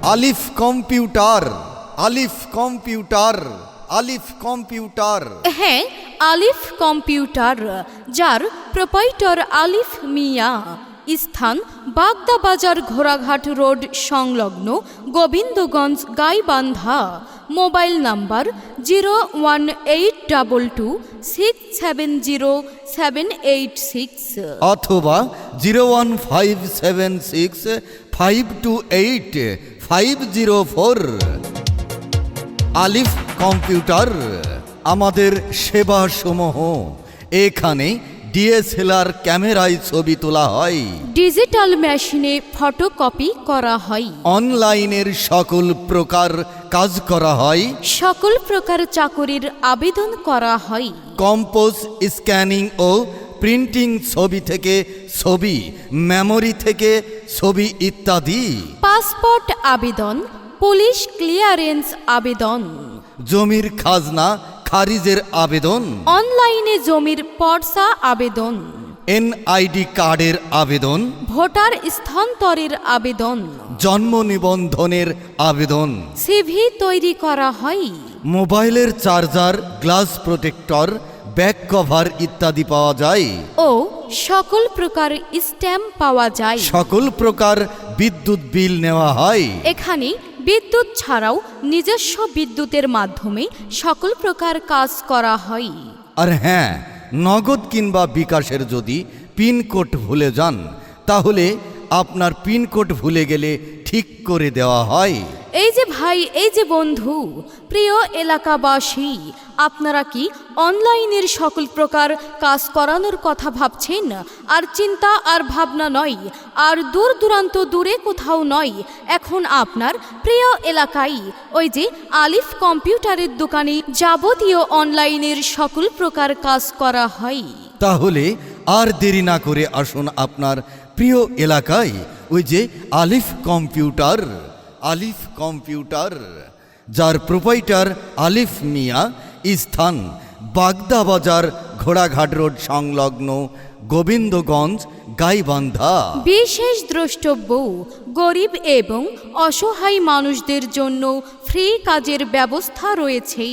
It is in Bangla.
আলিফ কম্পিউটার, আলিফ কম্পিউটার, আলিফ কম্পিউটার। হ্যাঁ, আলিফ কম্পিউটার, যার প্রোপাইটর আলিফ মিয়া। স্থান বাগদা বাজার ঘোড়াঘাট রোড সংলগ্ন গোবিন্দগঞ্জ গাইবান্ধা। মোবাইল নাম্বার 01822670786 অথবা 01576528504। আলিফ কম্পিউটার। আমাদের সেবাসমূহ: এখানে ডিএসএলআর ক্যামেরায় ছবি তোলা হয়, ডিজিটাল মেশিনে ফটোকপি করা হয়, অনলাইনের সকল প্রকার কাজ করা হয়, সকল প্রকার চাকুরির আবেদন করা হয়, কম্পোজ, স্ক্যানিং ও প্রিন্টিং, ছবি থেকে ছবি, মেমোরি থেকে ছবি ইত্যাদি, পাসপোর্ট আবেদন, পুলিশ ক্লিয়ারেন্স আবেদন, জমির খাজনা খারিজের আবেদন, অনলাইনে জমির পর্চা আবেদন, এনআইডি কার্ডের আবেদন, ভোটার স্থানান্তরের আবেদন, জন্ম নিবন্ধনের আবেদন, সিভি তৈরি করা হয়, মোবাইলের charger, glass protector, back cover ইত্যাদি পাওয়া যায় ও সকল প্রকার স্ট্যাম্প পাওয়া যায়। সকল প্রকার বিদ্যুৎ বিল নেওয়া হয়। এখানে বিদ্যুৎ ছাড়াও নিজস্ব বিদ্যুতের মাধ্যমে সকল প্রকার কাজ করা হয়। আর হ্যাঁ, নগদ কিংবা বিকাশের যদি পিনকোড ভুলে যান, তাহলে আপনার পিনকোড ভুলে গেলে ঠিক করে দেওয়া হয়। এই যে ভাই, এই যে বন্ধু, প্রিয় এলাকাবাসী, আপনারা কি অনলাইনের সকল প্রকার কাজ করানোর কথা ভাবছেন? আর চিন্তা আর ভাবনা নয়, আর দূর দূরান্ত দূরে কোথাও নয়, এখন আপনার প্রিয় এলাকায় ওই যে আলিফ কম্পিউটারের দোকানে যাবতীয় অনলাইনের সকল প্রকার কাজ করা হয়। তাহলে আর দেরি না করে আসুন আপনার প্রিয় এলাকায় ওই যে আলিফ কম্পিউটার, আলিফ কম্পিউটার, যার প্রোপাইটার আলিফ মিয়া। স্থান বাগদা বাজার ঘোড়াঘাট রোড সংলগ্ন গোবিন্দগঞ্জ গাইবান্ধা। বিশেষ দ্রষ্টব্য, গরিব এবং অসহায় মানুষদের জন্য ফ্রি কাজের ব্যবস্থা রয়েছে।